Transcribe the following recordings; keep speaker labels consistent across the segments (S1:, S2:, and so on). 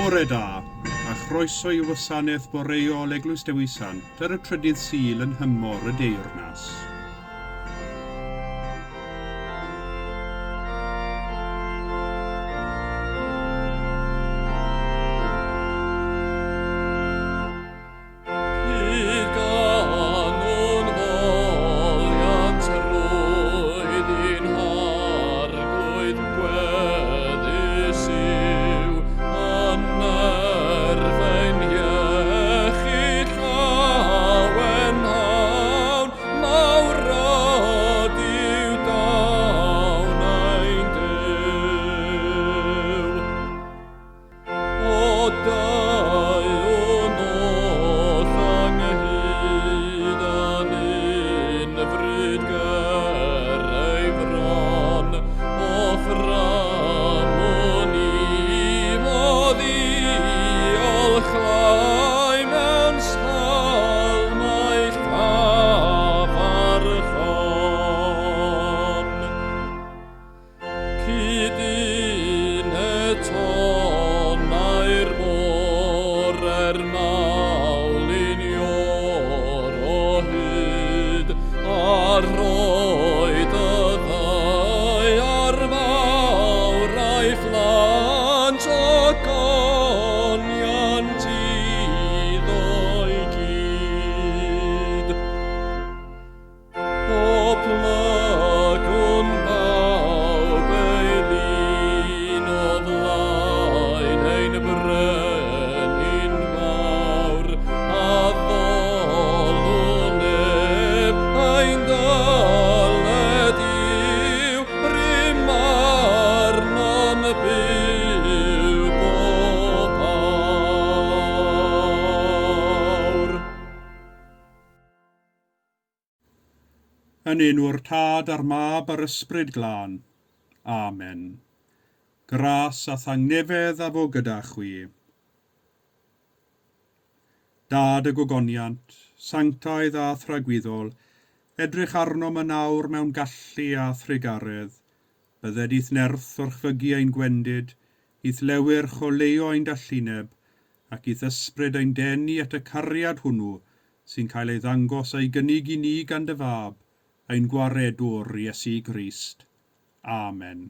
S1: Bore da, a chroeso i Gwasanaeth Boreol Eglwys Dewi Sant ar y trydydd Sul yn hymor y Teyrnas. Yn enw'r Tad a'r Mab a'r Ysbryd Glân. Amen. Gras a thangnefedd a fo gyda chwi. Dad y gogoniant, sanctaidd a thragwyddol, edrych arnom y nawr mewn gallu a thrigaredd, bydded i'th nerth o'r chfygu ein gwendid, i'th lewyrch o leo ein dallineb, ac i'th ysbryd ein denu at y cariad hwnnw, sy'n cael ei ddangos a'i gynnig i ni gan dy fab, ein gwaredwr Iesu Grist. Amen.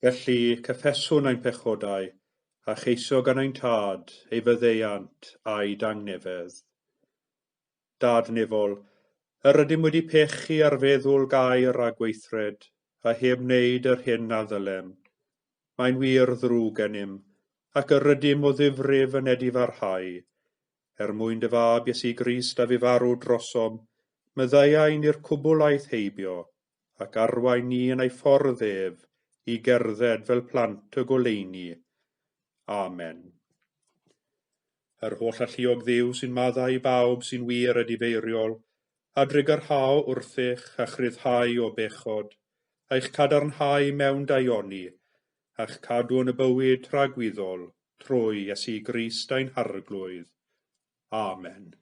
S1: Felly, cyffeswn ein pechodau, a cheiso gan ein tad, ei fyddeiant a'i dangnefedd. Dad nefol, yr ydym wedi pechu ar feddwl gair a gweithred, a heb wneud yr hyn a ddylem. Mae'n wir ddrwg gennym, ac yr ydym o ddifrif yn edifarhau. Mwyn dy fab Iesu Grist a fi farw drosom, meddaiain i'r cwbwlaeth heibio, ac arwain ni yn ei ffordd ef, i gerdded fel plant y goleuni. Amen. Yr holl alluog Dduw sy'n maddau i bawb sy'n wir a difeiriol, a drigyrhau wrthych a chryddhau o bechod, a'ch cadarnhau mewn daioni, a'ch cadw yn y bywyd rhagwyddol, trwy Iesu Grist ein harglwydd. Amen.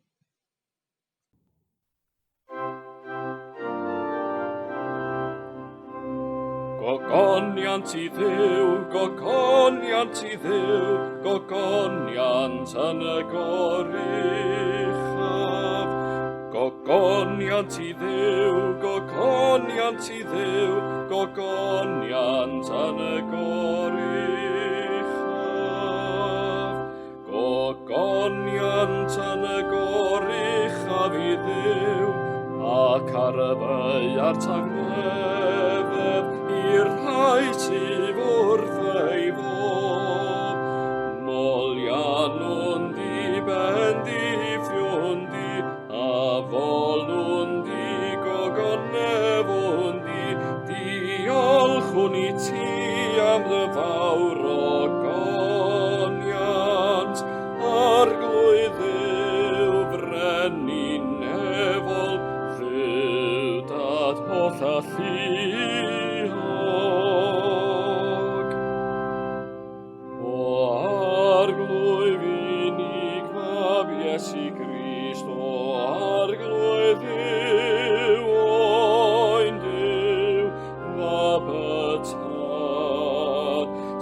S2: Gogoniant i Dduw, gogoniant i Dduw, gogoniant yn y goruchaf. Gogoniant i Dduw, gogoniant i Dduw, gogoniant yn y goruchaf. Gogoniant yn y goruchaf i Dduw, ac ar y beiar tangnefedd, i'r rhai sydd wrth ei fodd. Molian nhw'n dibend Grist o arglwydd yw oen Duw fabetad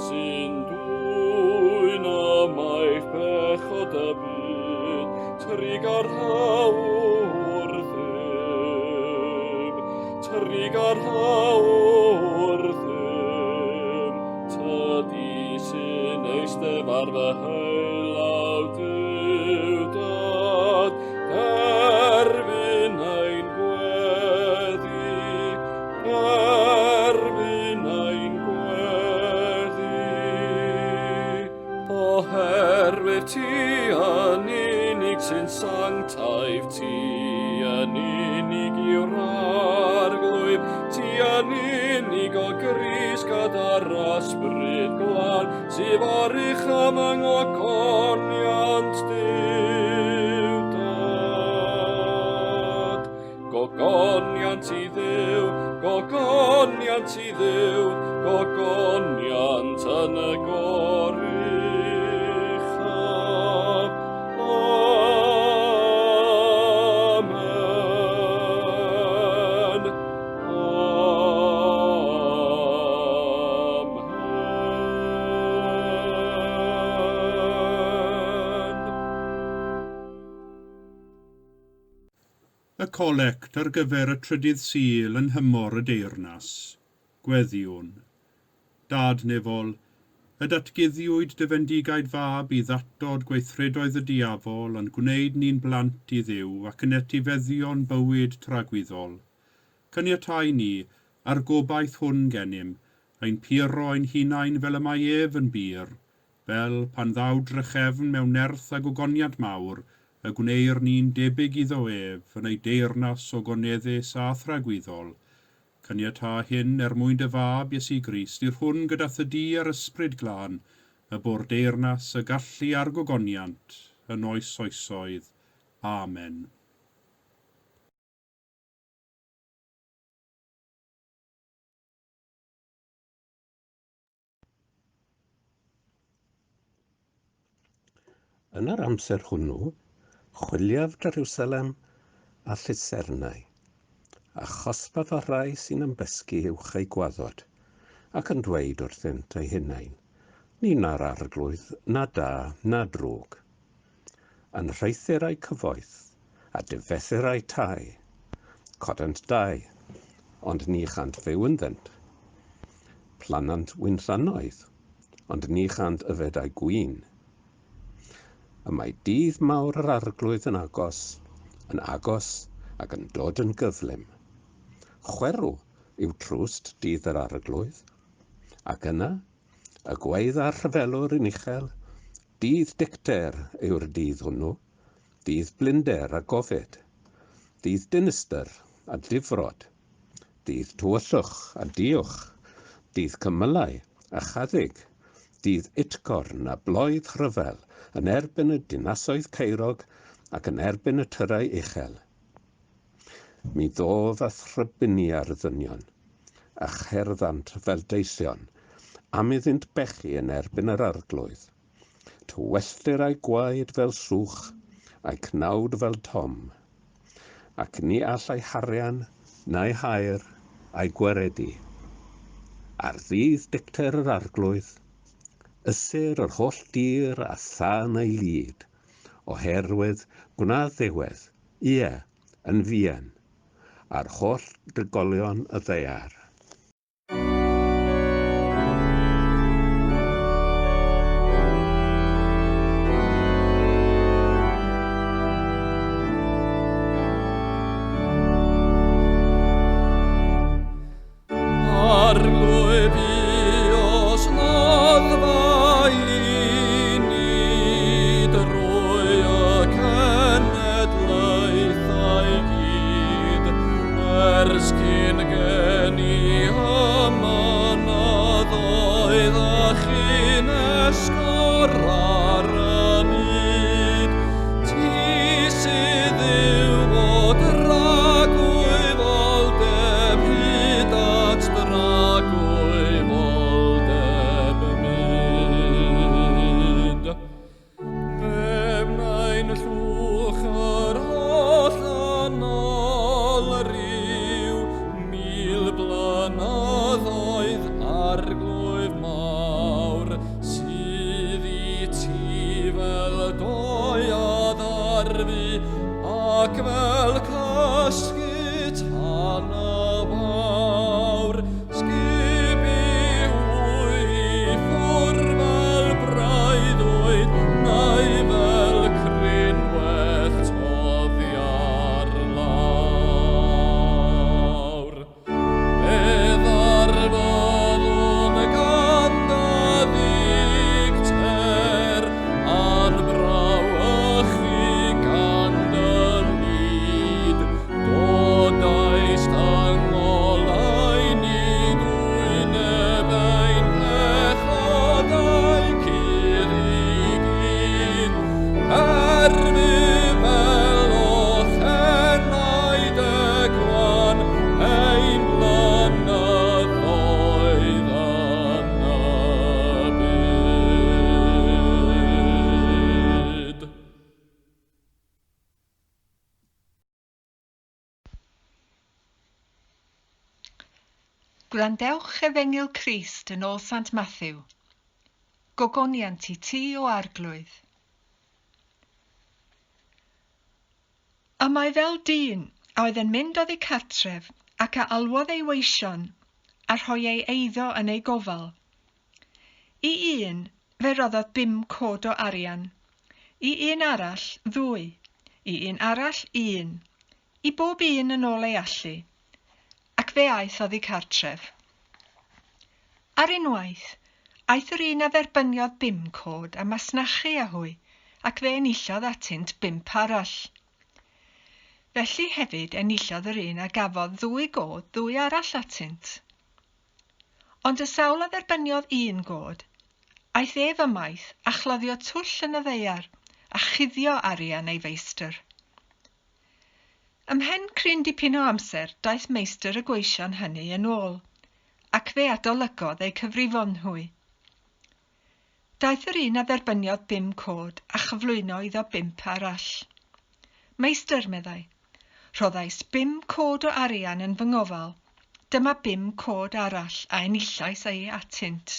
S2: sy'n dwy'n ymaith bechod y byd trig ar hawr ddim trig ar hawr ddim tydi sy'n eistedd ar fy heilaw diwdad derbyn ein gweddi oherwydd ti yn unig sy'n sanctaidd ti yn unig yw'r arglwydd ti yn unig o Grist gyda'r ysbryd glân sydd orych am yng ngogoniant diwdad. Gogoniant i Dduw, gogoniant i Dduw, gogoniant yn y goruchaf. Amen.
S1: Y colect ar gyfer y trydydd Sul yn hymor y Deyrnas, Gweddiwn. Dad nefol, y datguddiwyd dy fendigaid fab i ddatod gweithredoedd y diafol yn gwneud ni'n blant i Dduw ac yn etifeddion bywyd tragwyddol. Caniatáu ni ar gobaith hwn gennym, ein puro ein hunain fel y mae ef yn bir, fel pan ddaw drychefn mewn nerth a gogoniad mawr, y gwneir ni'n debyg iddo ef yn ei deyrnas o goneddus a thragwyddol. Caniatá hyn mwyn dy fab Iesu Grist i'r hwn gyda thydi ar ysbryd glân, y bo'r deyrnas y gallu a'r gogoniant, yn oes oesoedd. Amen.
S3: Yn yr amser hwnnw, chwiliaf Jerusalem a Llysernau, a chosbaf o rai sy'n ymysgu uwch ei gwaddod, ac yn dweud wrthynt eu hunain, ni na'r arglwydd na da na drwg. Yn rheithir eu cyfoeth a difethyr eu tai, codant dau, ond ni chant fyw ynddynt. Planant wynthanoedd, ond ni chant yfedau gwyn. Y mae dydd mawr yr arglwydd yn agos ac yn dod yn gyflym. Chwerw yw trwst dydd yr arglwydd, ac yna, y gweidd a rhyfelwr yn uchel, dydd dicter yw'r dydd hwnnw, dydd blinder a gofid, dydd dinistyr a difrod, dydd tywyllwch a diwch, dydd cymylau a chaddig, dydd utgorn a bloedd rhyfel, yn erbyn y dinasoedd ceirog ac yn erbyn y tyrau uchel. Mi ddodd a thrybini ar ddynion, a cherddant fel deithion, am iddynt bechu yn erbyn yr arglwydd. Tywelltir a'i gwaed fel swch, a'i cnawd fel tom, ac ni all ei harian na'i hair a'i gwaredu. Ar ddydd dicter yr arglwydd, ysir yr holl dir a than ei lyd, oherwydd gwnadd ddiwedd, ie, yn fuan, a'r holl drigolion y ddaear.
S2: Llwch ac fel casgu tan y fawr, sgibi hwy ffwr fel braiddwyd, neu fel crynweth toddi ar lawr. Meddar fyddwn ganddo ddigter, a'n brawch i gan dy lyd, dodais angolau ni gwynebau'n pechodau cyr i gyd. Erfi fel o chenau degwan, ein blynyddoedd yn y byd.
S4: Gwrandewch Efengyl Crist yn ôl Sant Matthew. Gogoniant i ti o arglwydd. A mae fel dyn a oedd yn mynd oddi cartref ac a alwodd ei weision a rhoi ei eiddo yn ei gofal. I un fe roddodd 5 cod o arian, i un arall 2, i un arall 1, i bob un yn ôl ei allu, ac fe aeth oddi cartref. Ar unwaith, aeth yr un a dderbyniodd 5 cod a masnachu a hwy, ac fe enillodd atynt 5 arall. Felly hefyd enillodd yr un a gafodd 2 god 2 arall atynt. Ond y sawl a dderbyniodd 1 god, aeth ef ymaith a chloddio twll yn y ddeiar a chuddio arian ei feistr. Ymhen cryn dipyn o amser daeth meistr y gweision hynny yn ôl, ac fe adolygodd ei cyfrifon hwy. Daeth yr un a dderbyniodd 5 cod a chyflwyno iddo 5 arall. Meistr, meddai, rhoddais 5 cod o arian yn fy ngofal, dyma 5 cod arall a enillais ei atynt.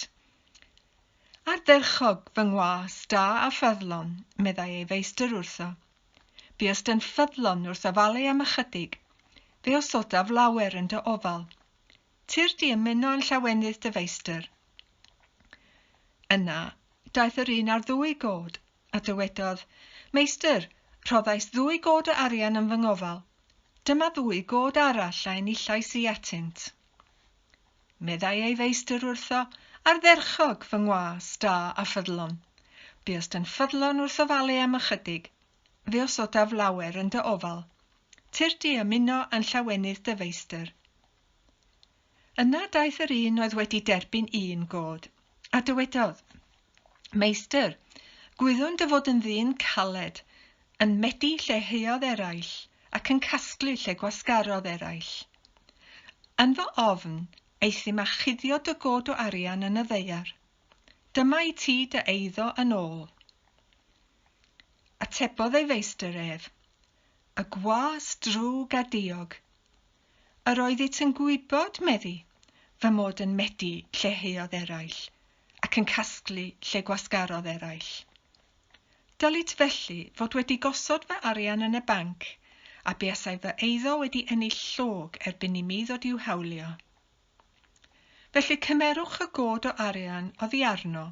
S4: Ardderchog fy ngwas da a ffyddlon, meddai ei feistr wrtho. Buost yn ffyddlon wrth ofalu am ychydig, fe osodaf lawer yn dy ofal. Tir di ymuno yn llawenydd dy feistr. Yna, daeth yr un ar 2 god, a dywedodd, Meistr, rhoddais 2 god o arian yn fy ngofal. Dyma 2 god arall a enillais i atynt. Meddai ei feistr wrtho, ardderchog fy ngwas da a ffyddlon. Buost yn ffyddlon wrth ofalu am ychydig, fe osodaf lawer yn dy ofal. Tir di ymuno yn llawenydd dy feistr. Yna daeth yr un oedd wedi derbyn 1 god, a dywedodd, Meistr, gwyddwn dy fod yn ddyn caled, yn medi lle heodd eraill, ac yn casglu lle gwasgarodd eraill. Yn fy ofn, eithim a chuddio dy god o arian yn y ddeiar. Dyma i ti dy eiddo yn ôl. Atebodd ei feistr ef, y gwas drwg a diog. Yr oeddit yn gwybod, meddi, fy mod yn medi lle heodd eraill, ac yn casglu lle gwasgarodd eraill. Dylid felly fod wedi gosod fy arian yn y banc, a buasai fy eiddo wedi ennill llog erbyn i mi ddod i'w hawlio. Felly cymerwch y god o arian oddi arno,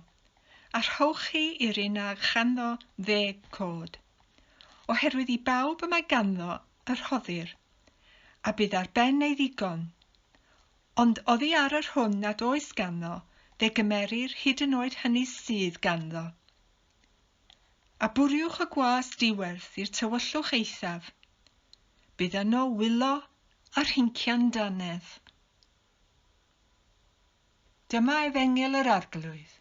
S4: a rhowch chi i'r un a ganddo 10 cod, oherwydd i bawb y mae ganddo y rhoddir, a bydd ar ben ei ddigon, ond oddi ar yr hwn nad oes ganddo, fe gymerir hyd yn oed hynny sydd ganddo. A bwriwch y gwas diwerth i'r tywyllwch eithaf, bydd yno wylo a'r hincian danedd. Dyma Efengyl yr Arglwydd.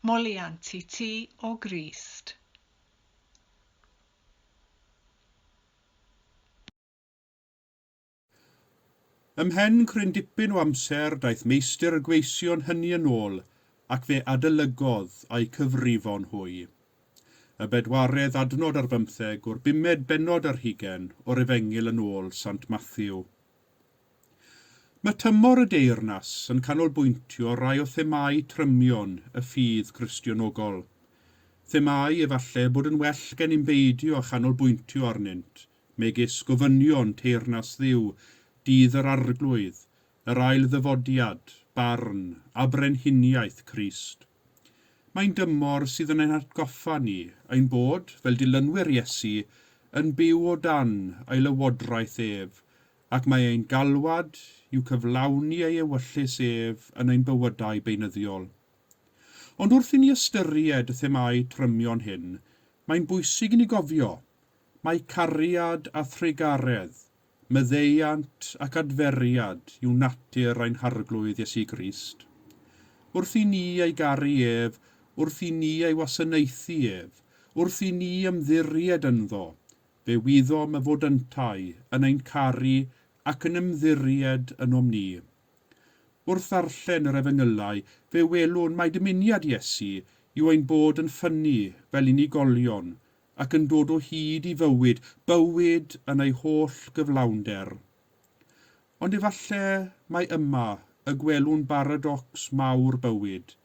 S4: Moliant i ti o Grist.
S1: Ymhen cryn dipyn o amser daeth meistr y gweision hynny yn ôl, ac fe adolygodd a'i cyfrifon hwy. Y bedwaredd adnod ar 15 o'r 5 bennod ar 20 o'r Efengyl yn ôl Sant Matthew. Mae tymor y Teyrnas yn canolbwyntio rai o themau trymion y ffydd Cristionogol. Themau efallai bod yn well gen i'n beidio a chanolbwyntio arnynt, megis gofynion Teyrnas Dduw, dydd yr arglwydd, yr ail ddyfodiad, barn a brenhiniaeth Crist. Mae'n dymor sydd yn ein atgoffa ni ein bod, fel dilynwyr Iesu, yn byw o dan ei lywodraeth ef, ac mae ein galwad i'w cyflawni ei ewyllus ef yn ein bywydau beunyddiol. Ond wrth i ni ystyried y themâu trymion hyn, mae'n bwysig i ni gofio, mae cariad a thrigaredd, meddeiant ac adferiad yw natur ein harglwydd Iesu Grist. Wrth i ni ei garu ef, wrth i ni ei wasanaethu ef, wrth i ni ymddiried ynddo, fe wyddom y fodyntau yn ein caru ac yn ymddiried yn ni. Wrth ddarllen yr Efengylau, fe welwn mai dymuniad Iesu yw ein bod yn ffynnu fel unigolion ac yn dod o hyd i bywyd yn ei holl gyflawnder. Ond efallai mai yma y gwelwn baradocs mawr bywyd,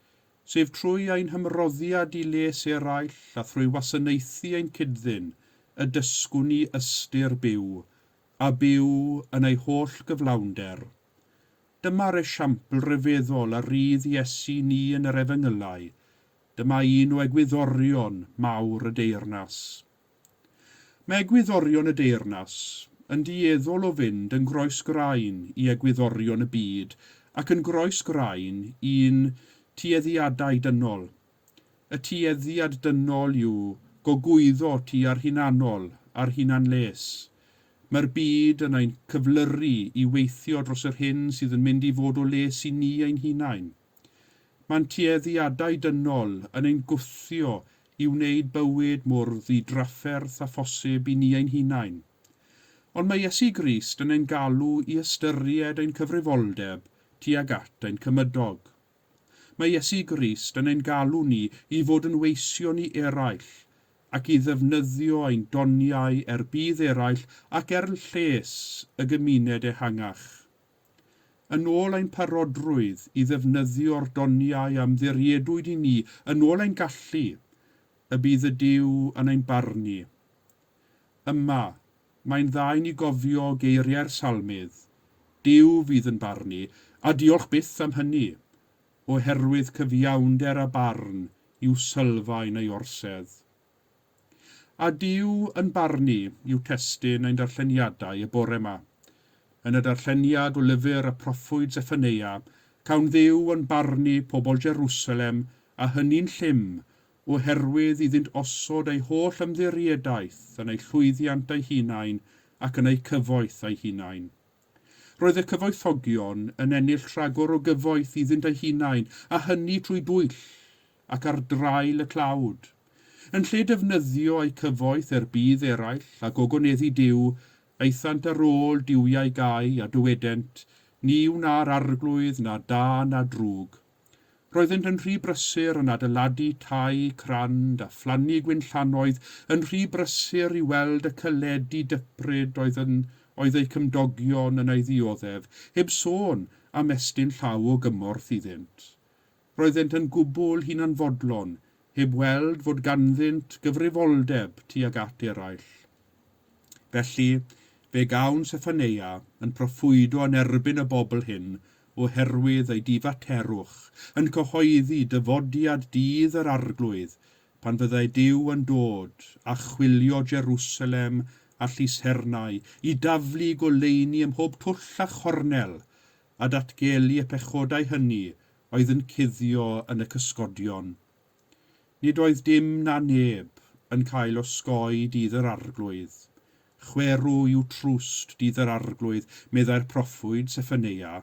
S1: sef trwy ein hymroddiad i les eraill a thrwy wasanaethu ein cydddyn, y dysgwn ni ystyr byw, a byw yn ei holl gyflawnder. Dyma'r esiampl ryfeddol a rydd Iesu ni yn yr Efengylau. Dyma un o egwyddorion mawr y Deyrnas. Mae egwyddorion y Deyrnas yn dueddol o fynd yn groesgraen i egwyddorion y byd ac yn groesgraen i'n tueddiadau dynol. Y tueddiad dynol yw gogwyddo tu ar hunanol, ar hunanles. Mae'r byd yn ein cyflyru i weithio dros yr hyn sydd yn mynd i fod o les i ni ein hunain. Mae'n tueddiadau dynol yn ein gwthio i wneud bywyd mor ddidrafferth a phosib i ni ein hunain. Ond mae Iesu Grist yn ein galw i ystyried ein cyfrifoldeb tuag at ein cymydog. Mae Iesu Grist yn ein galw ni i fod yn weision i eraill, ac i ddefnyddio ein doniau bydd eraill ac lles y gymuned ehangach. Yn ôl ein parodrwydd i ddefnyddio'r doniau am ddiriedwyd i ni, yn ôl ein gallu, y bydd y Duw yn ein barnu. Yma, mae'n dda i ni gofio geiriau'r salmydd, Duw fydd yn barnu, a diolch byth am hynny, oherwydd cyfiawnder a barn yw sylfaen ei orsedd. A Duw yn barnu yw testun ein darlleniadau y bore yma. Yn y darlleniad o lyfr y proffwyd Zephania, cawn Dduw yn barnu pobl Jerusalem a hynny'n llym oherwydd iddynt osod ei holl ymddirieddaeth yn ei llwyddiant ei hunain ac yn ei cyfoeth ei hunain. Roedd y cyfoethogion yn ennill rhagor o gyfoeth iddynt ei hunain a hynny trwy dwyll ac ar draul y clawd. Yn lle defnyddio ei cyfoeth bydd eraill a gogoneddu Duw, eithant ar ôl diwiau gau a dywedent, ni wna'r arglwydd na da na drwg. Roeddent yn rhy brysur yn adeiladu tai crand a phlannu gwynllanoedd, yn rhy brysur i weld y celedu dypryd oedd eu cymdogion yn ei ddioddef, heb sôn am estyn llaw o gymorth iddynt. Roeddent yn gwbl hunanfodlon, heb weld fod ganddynt gyfrifoldeb tuag at eraill. Felly, fe gawn Zephania yn proffwydo yn erbyn y bobl hyn oherwydd ei difaterwch, yn cyhoeddi dyfodiad dydd yr arglwydd, pan fyddai Duw yn dod a chwilio Jerusalem a Llyshernau i daflu goleuni ym mhob twll a chornel, a datgelu y pechodau hynny oedd yn cuddio yn y cysgodion. Nid oedd dim na neb yn cael osgoi dydd yr arglwydd. Chwerw yw trwst dydd yr arglwydd, meddai'r proffwyd Zephania,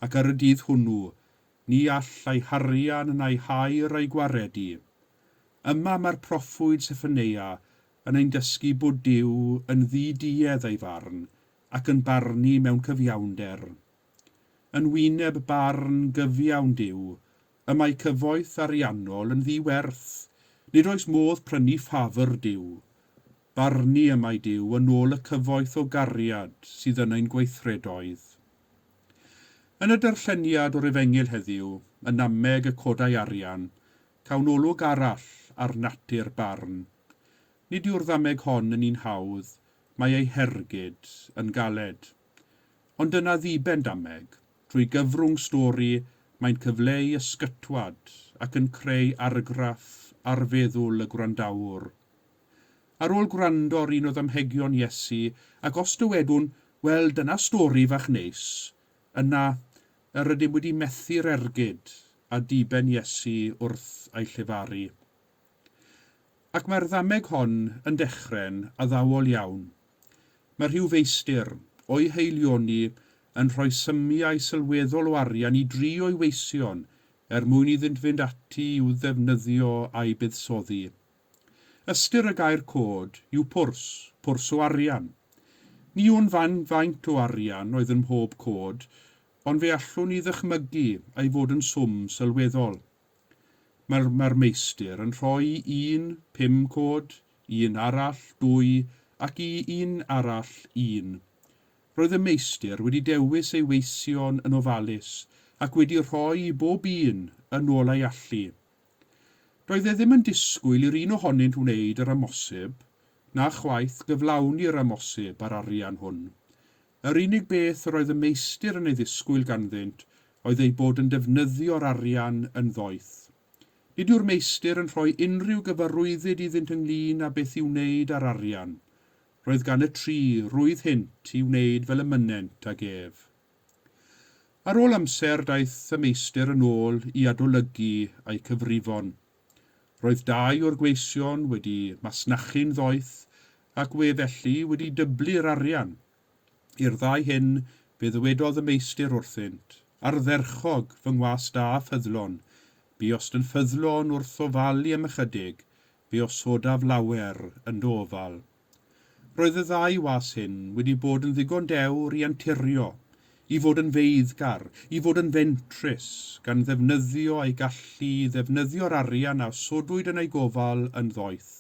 S1: ac ar y dydd hwnnw, ni all ei harian yn ei hair ei gwaredu. Yma mae'r proffwyd Zephania yn ein dysgu bod Duw yn ddiduedd ei farn ac yn barnu mewn cyfiawnder. Yn wyneb barn gyfiawn Duw, y mae cyfoeth ariannol yn ddiwerth, nid oes modd prynu ffafr Duw. Barnu y mae Duw yn ôl y cyfoeth o gariad sydd yn ein gweithredoedd. Yn y darlleniad o'r Efengyl heddiw, yn ameg y codau arian, cawn olwg arall ar natur barn. Nid yw'r ddameg hon yn un hawdd, mae ei hergyd yn galed. Ond dyna ddiben dameg, trwy gyfrwng stori mae'n cyfleu ysgytwad ac yn creu argraff ar feddwl y gwrandawr. Ar ôl gwrando ar un o ddamhegion Iesu, ac os dywedwn, wel, dyna stori fach neis, yna yr ydym wedi methu'r ergyd a diben Iesu wrth ei llefaru. Ac mae'r ddameg hon yn dechrau'n addawol iawn. Mae rhyw feistr o'i heilioni yn rhoi symiau sylweddol o arian i 3 o'i weision mwyn iddynt fynd ati i'w ddefnyddio a'i buddsoddi. Ystyr y gair cod yw pwrs o arian. Ni yw'n faint o arian oedd yn mhob cod, ond fe allwn ni ddychmygu ei fod yn swm sylweddol. Mae'r meistr yn rhoi 1, 5 cod, 1 arall, 2 ac 1 arall, 1. Roedd y meistr wedi dewis ei weision yn ofalus ac wedi rhoi i bob un yn ôl ei allu. Roedd e ddim yn disgwyl i'r un ohonynt wneud yr amosib, na chwaith gyflawni'r amosib ar arian hwn. Yr unig beth roedd y meistr yn ei ddisgwyl ganddynt oedd ei bod yn defnyddio'r arian yn ddoeth. Nid yw'r meistr yn rhoi unrhyw gyfarwyddyd iddynt ynglyn â beth i'w wneud ar arian. Roedd gan y 3 rwydd hynt i wneud fel y mynent ag ef. Ar ôl amser daeth y meistr yn ôl i adolygu ei cyfrifon. Roedd 2 o'r gweision wedi masnachu'n ddoeth ac felly wedi dyblu'r arian. I'r 2 hyn fe ddywedodd y meistr wrthynt, ardderchog fy ngwas da ffyddlon, bu os yn ffyddlon wrth ofalu am ychydig, fe osodaf lawer yn dofal. Roedd y 2 was hyn wedi bod yn ddigon dewr i anturio, i fod yn feiddgar, i fod yn fentrus, gan ddefnyddio ei gallu ddefnyddio'r arian a osodwyd yn ei gofal yn ddoeth.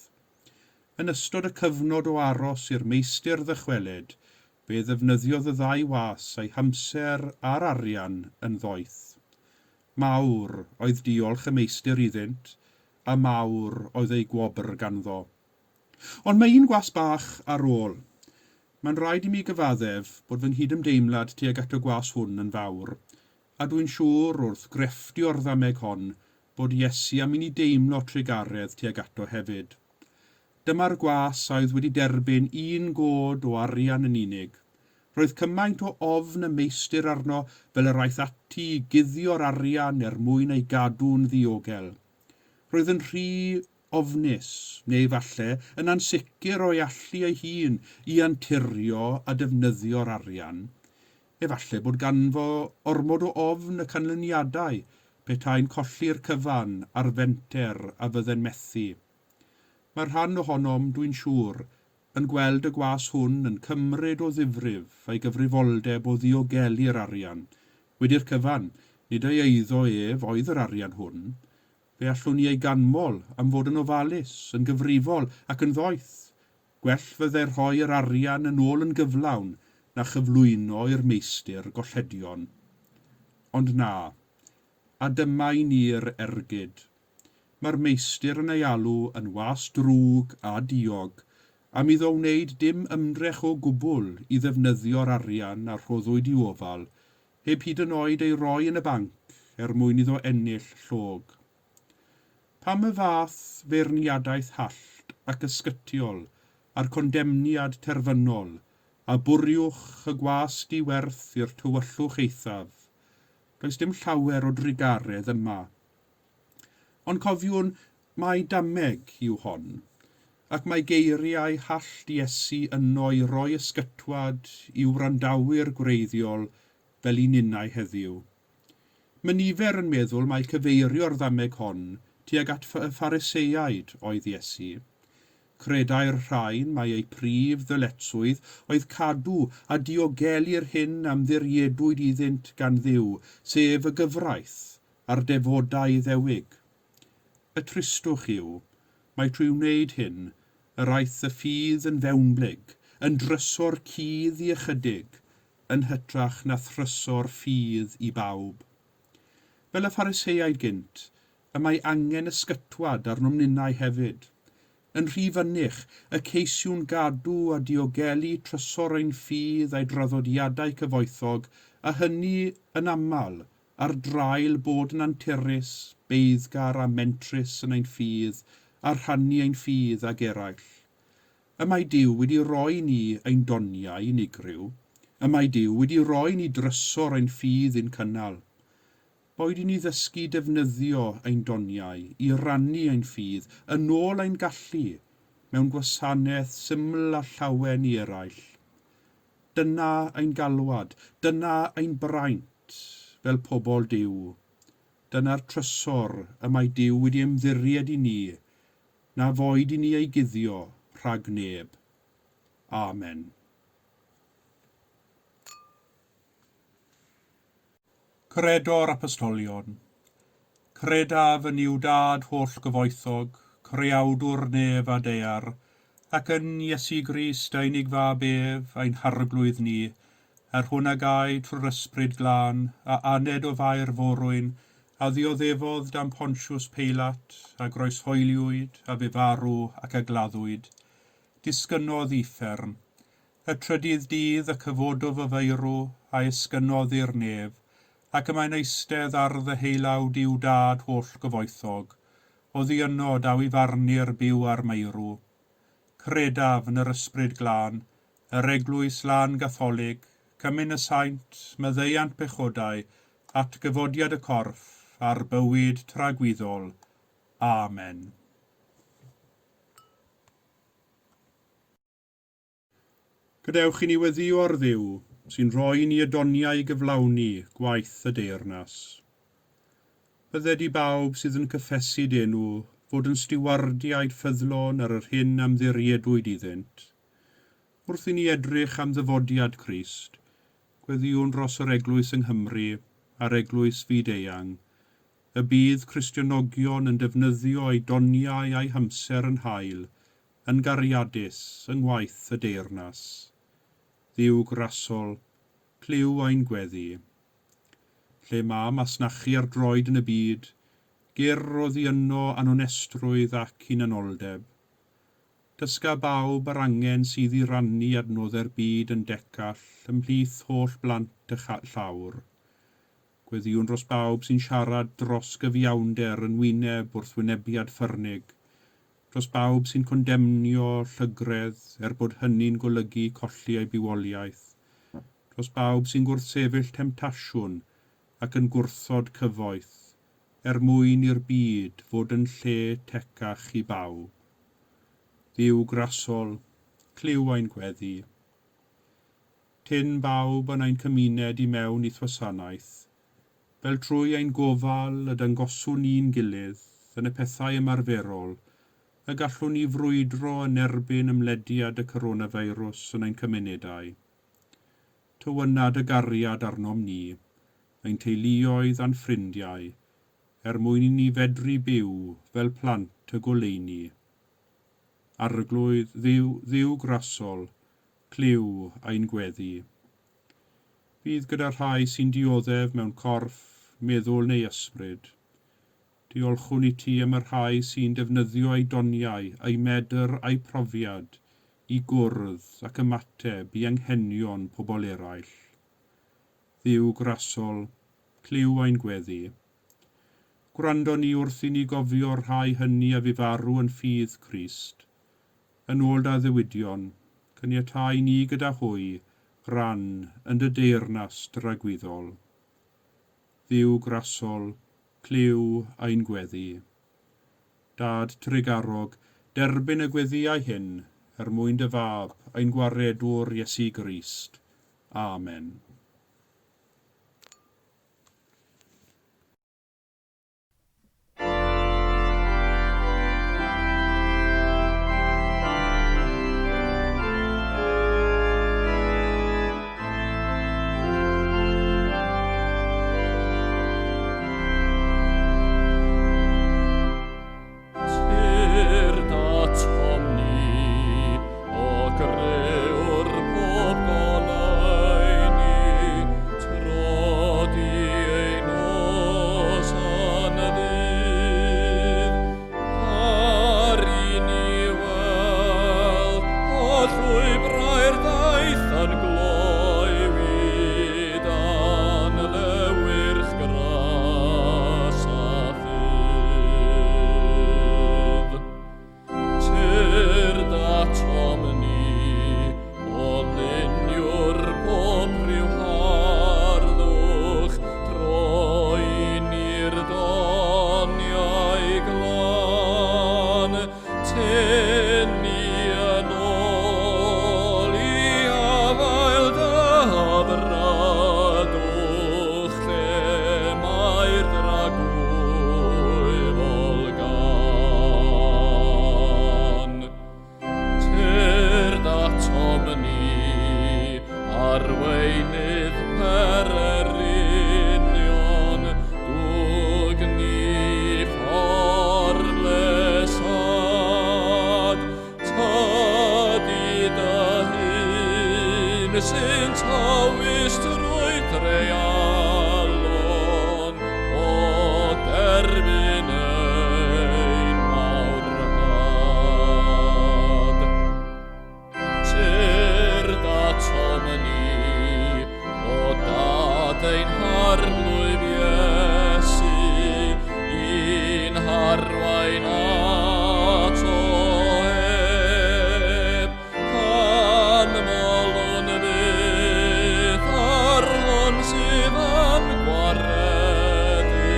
S1: Yn ystod y cyfnod o aros i'r meistr ddychwelyd, fe ddefnyddiodd y 2 was eu hamser a'r arian yn ddoeth. Mawr oedd diolch y meistr iddynt, a mawr oedd ei gwobr ganddo. Ond mae un gwas bach ar ôl. Mae'n rhaid i mi gyfaddef bod fy nghydymdeimlad tuag at y gwas hwn yn fawr, a dwi'n siŵr wrth grefftio'r ddameg hon bod Iesu am i ni deimlo trigaredd tuag ato hefyd. Dyma'r gwas a oedd wedi derbyn 1 god o arian yn unig. Roedd cymaint o ofn y meistr arno fel yr aeth ati i guddio'r arian mwyn ei gadw'n ddiogel. Roedd yn rhy ofnus, neu falle yn ansicr o'i allu ei hun i anturio a defnyddio'r arian. Efallai bod ganddo ormod o ofn y canlyniadau petai'n colli'r cyfan a'r fenter a fydde'n methu. Mae'r rhan ohonom, dwi'n siŵr, yn gweld y gwas hwn yn cymryd o ddifrif a'i gyfrifoldeb o ddiogelu'r arian. Wedi'r cyfan, nid ei eiddo ef oedd yr arian hwn. Fe allwn ni ei ganmol am fod yn ofalus, yn gyfrifol ac yn ddoeth. Gwell fyddai rhoi yr arian yn ôl yn gyflawn na chyflwyno i'r meistr golledion. Ond na, a dyma i ni'r ergyd. Mae'r meistr yn ei alw yn was drwg a diog, am iddo wneud dim ymdrech o gwbl i ddefnyddio'r arian a rhoddwyd i ofal, heb hyd yn oed ei roi yn y banc mwyn iddo ennill llog. Pam y fath feirniadaeth hallt ac ysgytiol a'r condemniad terfynol, a bwriwch y gwas diwerth i'r tywyllwch eithaf. Does dim llawer o drigaredd yma. Ond cofiwn, mae dameg yw hon, ac mae geiriau hallt Iesu yno i roi ysgytwad i'w wrandawyr gwreiddiol fel i ninnau heddiw. Mae nifer yn meddwl mae cyfeirio'r ddameg hon tuag at y Phariseiaid oedd Iesu. Credai'r rhain mae ei prif ddyletswydd oedd cadw a diogelu'r hyn am ddiriedwyd iddynt gan Dduw, sef y gyfraith a'r defodau ddewig. Y tristwch yw, mae trwy wneud hyn, yr aeth y ffydd yn fewnblyg, yn dryso'r cudd i ychydig, yn hytrach na thryso'r ffydd i bawb. Fel y Phariseiaid gynt, y mae angen ysgytwad arnom ninnau hefyd. Yn rhy fynych, y ceisiwn gadw a diogelu trysor ein ffydd a'i draddodiadau cyfoethog, a hynny yn aml, ar drail bod yn anturus, beiddgar a mentrus yn ein ffydd, a rhannu ein ffydd ag eraill. Y mae Duw wedi rhoi ni ein doniau unigryw, y mae Duw wedi rhoi ni drysor ein ffydd yn cynnal. Boed i ni ddysgu defnyddio ein doniau i rannu ein ffydd yn ôl ein gallu mewn gwasanaeth syml a llawen i eraill. Dyna ein galwad, dyna ein braint fel pobl Duw. Dyna'r trysor y mae Duw wedi ymddiried i ni, na foed i ni ei guddio rhag neb. Amen. Credo'r apostolion. Credaf yn i'w dad holl gyfoethog, creawdwr nef a dear, ac yn Iesu Grist ein igfab ef, ein harglwydd ni, hwn a gai trwy'r ysbryd glân, a aned o fair forwyn, a ddioddefodd dan Pontiws Peilat, a groeshoeliwyd, a fe farw ac a gladdwyd. Disgynnodd uffern, y trydydd dydd y cyfododd y feirw, a esgynnodd i'r nef, ac yma'n eistedd ar ddeheilawd i'w dad holl gyfoethog, o ddiynno daw i farnu'r byw ar meirw. Credaf yn yr ysbryd glân, yr eglwys lân gatholig, cymyn y Sant, meddeiant pechodau, at gyfodiad y corff, a'r bywyd tragwyddol. Amen. Gadewch i ni weddio'r Dduw, sy'n rhoi ni y doniau gyflawni gwaith y Teyrnas. Bydded i bawb sydd yn cyffesu denw fod yn stiwardiaid ffyddlon ar yr hyn ymddiriedwyd iddynt. Wrth i ni edrych am ddyfodiad Crist, gweddiwn dros yr Eglwys yng Nghymru a'r Eglwys fyd-eang, y bydd Cristionogion yn defnyddio eu doniau a'u hamser yn hael, yn gariadus yng ngwaith y Teyrnas. Dduw grasol, cliw ein gweddi. Lle mae masnachu ar droed yn y byd, ger o ddiynno anonestrwydd ac hunanoldeb. Dysga bawb yr angen sydd i rannu adnoddau'r byd yn decall ymhlith holl blant y llawr. Gweddiwn dros bawb sy'n siarad dros gyfiawnder yn wyneb wrth wynebiad ffyrnig, dros bawb sy'n condemnio llygredd bod hynny'n golygu colli ei bywoliaeth, dros bawb sy'n gwrthsefyll temtasiwn ac yn gwrthod cyfoeth, mwyn i'r byd fod yn lle tecach i bawb. Dduw grasol, cliw ein gweddi. Tyn bawb yn ein cymuned i mewn i Gwasanaeth, fel trwy ein gofal y dangoswn ni'n gilydd yn y pethau ymarferol, y gallwn ni frwydro yn erbyn ymlediad y coronafeirws yn ein cymunedau. Tywynad y gariad arnom ni, ein teuluoedd a'n ffrindiau, mwyn i ni fedru byw fel plant y goleuni. Arglwydd dduw grasol, cliw ein gweddi. Bydd gyda rhai sy'n dioddef mewn corff, meddwl neu ysbryd. Diolchwn i ti am y rhai sy'n defnyddio ei doniau, ei medr a'i profiad, i gwrdd ac ymateb i anghenion pobl eraill. Dduw grasol, cliw ein gweddi. Gwrando ni wrth i ni gofio rhai hynny a fu farw yn ffydd Crist. Yn ôl da ddiwydion, caniatáu ni gyda hwy, ran yn dy Teyrnas dragwyddol. Dduw grasol, cliw ein gweddi. Dad trigarog, derbyn y gweddiau hyn, mwyn dy fab ein gwaredwr Iesu Grist. Amen.
S2: Omni, o grewr pob golau ni, Deunydd pererinion, dwgni fforlesad, tadi dy hun sy'n tawys drwy dreialon, o derbyn ein mawrhad. Tyr da tomni, o dad ein harlwyf Iesu, un harwain ato heb, pan molwn fydd arlon sydd yn gwaredu,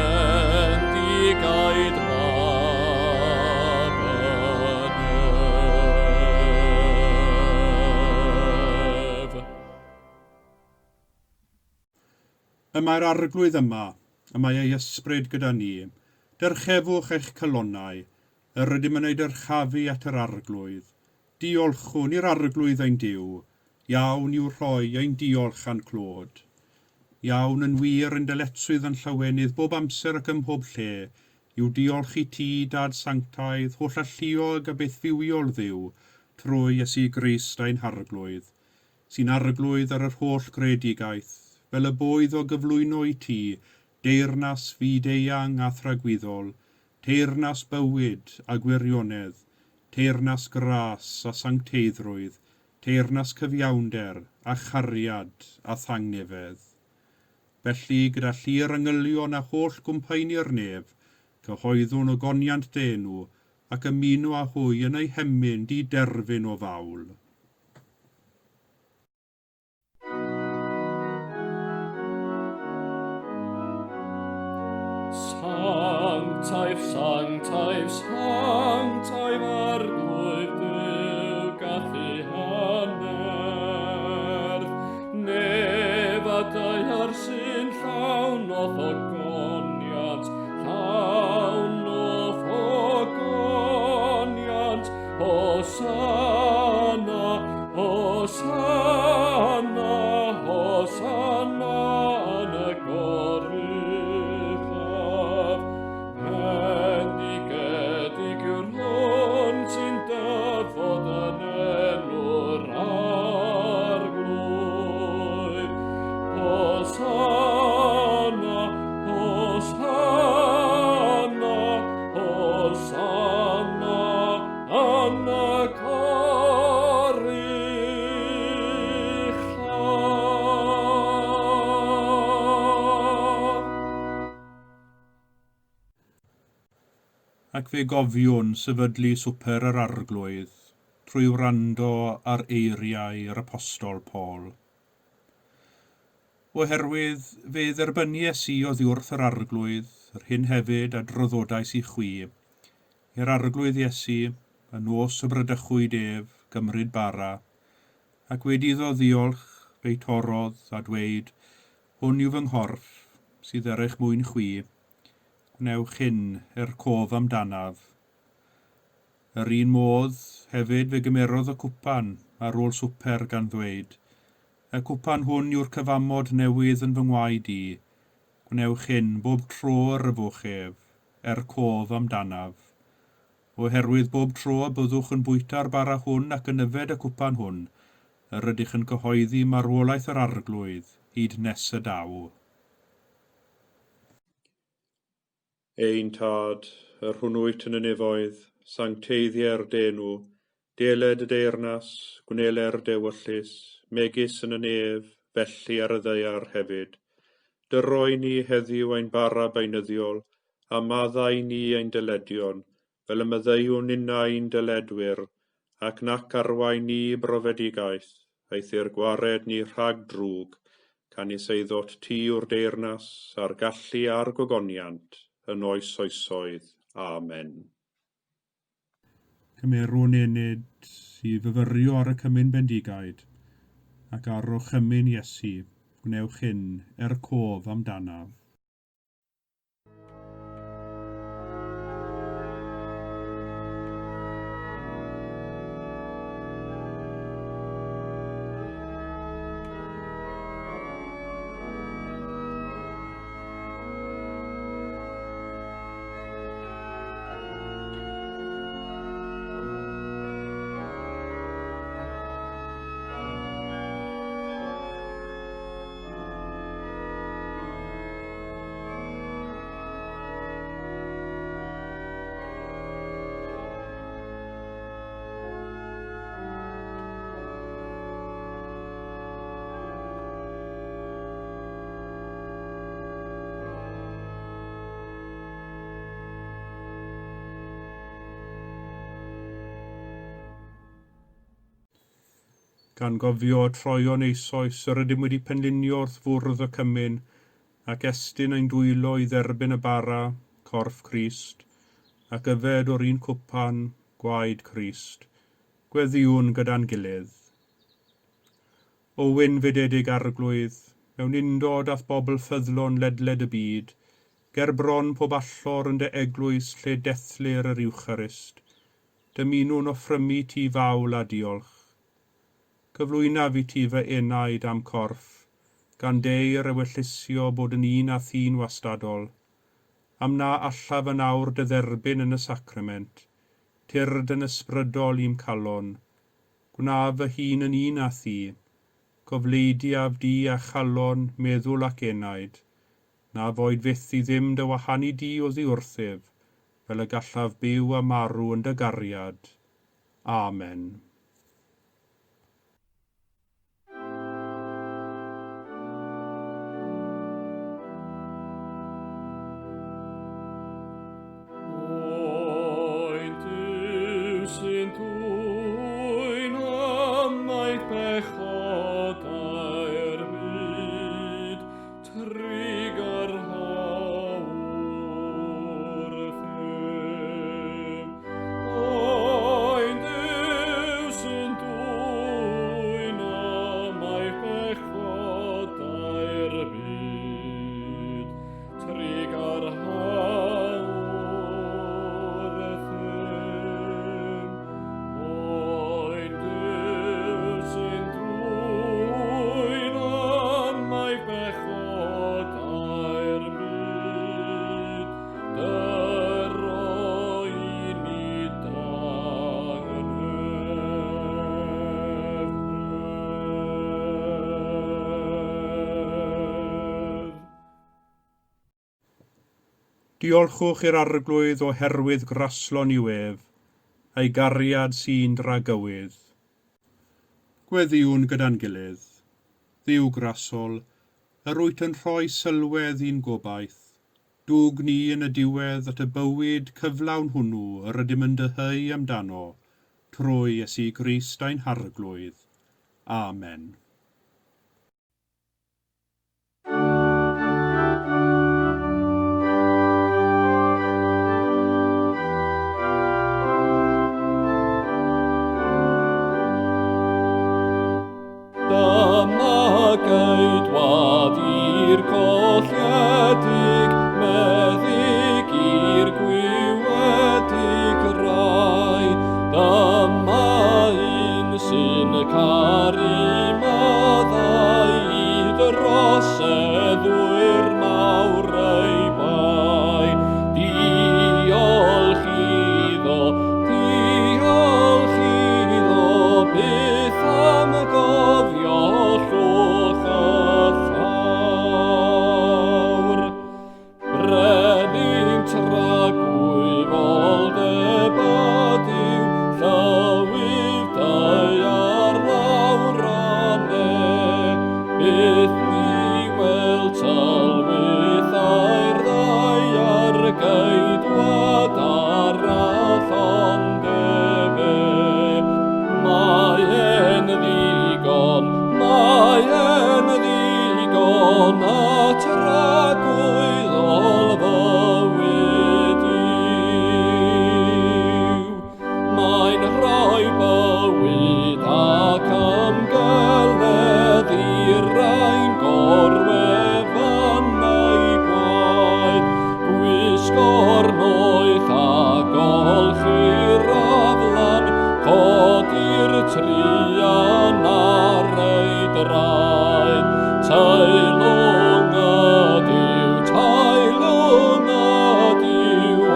S2: yn digaid
S1: Y mae'r arglwydd yma, y mae ei ysbryd gyda ni. Dyrchefwch eich cylonau, yr ydym yn ei dyrchafu at yr arglwydd. Diolchwn i'r arglwydd ein Duw, iawn i'w rhoi ein diolch a'n clod. Iawn yn wir yn dyletswydd yn llawenydd bob amser ac ym mhob lle, i'w diolch i ti, Dad Sanctaidd, holl alluog a beth fywiol ddiw, trwy Iesu Grist ein harglwydd, sy'n arglwydd ar yr holl gredigaeth, fel y boedd o gyflwyno i ti, deyrnas fyd-eang a thragwyddol, teyrnas bywyd a gwirionedd, teyrnas gras a sancteiddrwydd, teyrnas cyfiawnder a chariad a thangnefedd. Felly, gyda llir angylion a holl gwmpaeni'r nef, cyhoeddwn o goniant denw ac ymuno â hwy yn ei hemyn di derfyn o fawl.
S2: Sanctaif, sanctaif, sanctaif arglwydd Duw gath ei hanner. Nefadau ar sy'n llawn o ffogoniant, llawn o ffogoniant. Hosanna, Hosanna, Hosanna yn y goruchaf. Bendigedig yw'r hwn sy'n dyfod yn enw'r arglwydd. Hosanna, Hosanna, Hosanna yn y
S1: Ac fe gofiwn sefydlu swper yr arglwydd, trwy wrando ar eiriau'r apostol Paul. Oherwydd fe dderbynu Iesu oddi wrth yr arglwydd, yr hyn hefyd a droddodais i chwi, i'r arglwydd Iesu, y nos y brydychwyd ef, gymryd bara, ac wedi iddo ddiolch fe'i torodd a dweud, hwn yw fy nghorff, sydd er eich mwyn chwi, gwnewch hyn cof amdanaf. Yr un modd hefyd fe gymerodd y cwpan ar ôl swper gan ddweud, y cwpan hwn yw'r cyfamod newydd yn fy ngwaed i, gwnewch hyn bob tro ryfwch ef, cof amdanaf. Oherwydd bob tro byddwch yn bwyta'r bara hwn ac yn yfed y cwpan hwn, yr ydych yn cyhoeddi marwolaeth yr arglwydd hyd nes y daw. Ein tad, yr hwnnwyt yn y nefoedd, sancteiddiau'r denw, deled y deyrnas, gwneler dewyllus, megis yn y nef, felly ar y ddeiar hefyd. Dyroi ni heddiw ein bara beinyddiol, a maddau ni ein dyledion, fel y myddeiwn unna ein dyledwyr, ac nac arwain ni brofedigaeth, eithir gwared ni rhag drwg, canis eiddot ti o'r deyrnas, a'r gallu a'r gogoniant, yn oes oesoedd. Amen. Cymerwn enid i fyfyrio ar y cymyn bendigaid, ac ar o chymyn Iesu, gwnewch hyn cof amdanaf. gan gofio troion eisoes yr ydym wedi penlinio wrth fwrdd y cymyn, ac estyn ein dwylo i dderbyn y bara, corff Crist, ac yfed o'r un cwpan, gwaed Crist, gweddiwn gyda'n gilydd. O wyn fydedig arglwydd, mewn undod ath bobl ffyddlon ledled y byd, ger bron pob allor yn dy eglwys lle dethlir yr Iwcharist, dymunwn offrymu ti fawl a diolch. Cyflwyna fi ti fy enaid am corff, gan deir ewellusio bod yn un a thyn wastadol, am na allaf yn awr dy dderbyn yn y sacrament, tyrd yn ysbrydol i'm calon, gwna fy hun yn un a thi, cofleidiaf di a chalon, meddwl ac enaid, na foed fyth i ddim dy wahanu di o ddiwrthif, fel y gallaf byw a marw yn dy gariad. Amen. Diolchwch i'r arglwydd oherwydd graslon i'w ef, a'i gariad sy'n dragywydd. Gweddiwn gyda'n gilydd, Dduw grasol, yr wyt yn rhoi sylwedd i'n gobaith, dwg ni yn y diwedd at y bywyd cyflawn hwnnw yr ydym yn dyheu amdano, trwy Iesu Grist ein harglwydd. Amen.
S2: Geidwad i'r colliedig, meddyg i'r gwiwedig rai. Dyma un sy'n caru maddau i droseddwyr mawr ei bai. Diolch iddo, beth am gofio llwch a llawr. Brenin tragwyfol dy badiw, llywydd dy ar lawr ane. Byth ni weld tylwyth a'r ddau ar geidwad arall ond efe. Mae'n ddigon a tragwyddol fywyd yw. Mae'n rhoi bywyd ac ymgyledd i'r rhain gorwefan ei gwaed. Gwisgo'r noeth a golchi'r aflan, codi'r trian ar ei draed. Teilwng ydyw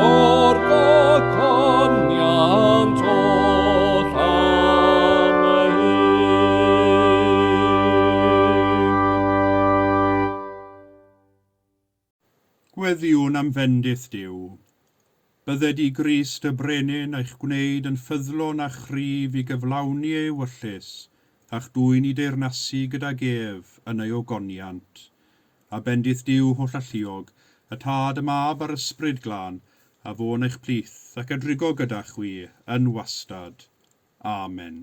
S2: o'r goconiant oll am hyn.
S1: Gweddiwn am fendith Duw. Bydde di Grist y brenin eich gwneud yn ffyddlon a chrif i gyflawni ei wyllus, a'ch dwy'n i deyrnasu gydag ef yn ei ogoniant. A bendith Duw holl alluog, y tad y mab a'r ysbryd glân, a fo'n eich plith ac edrygo gyda chwi yn wastad. Amen.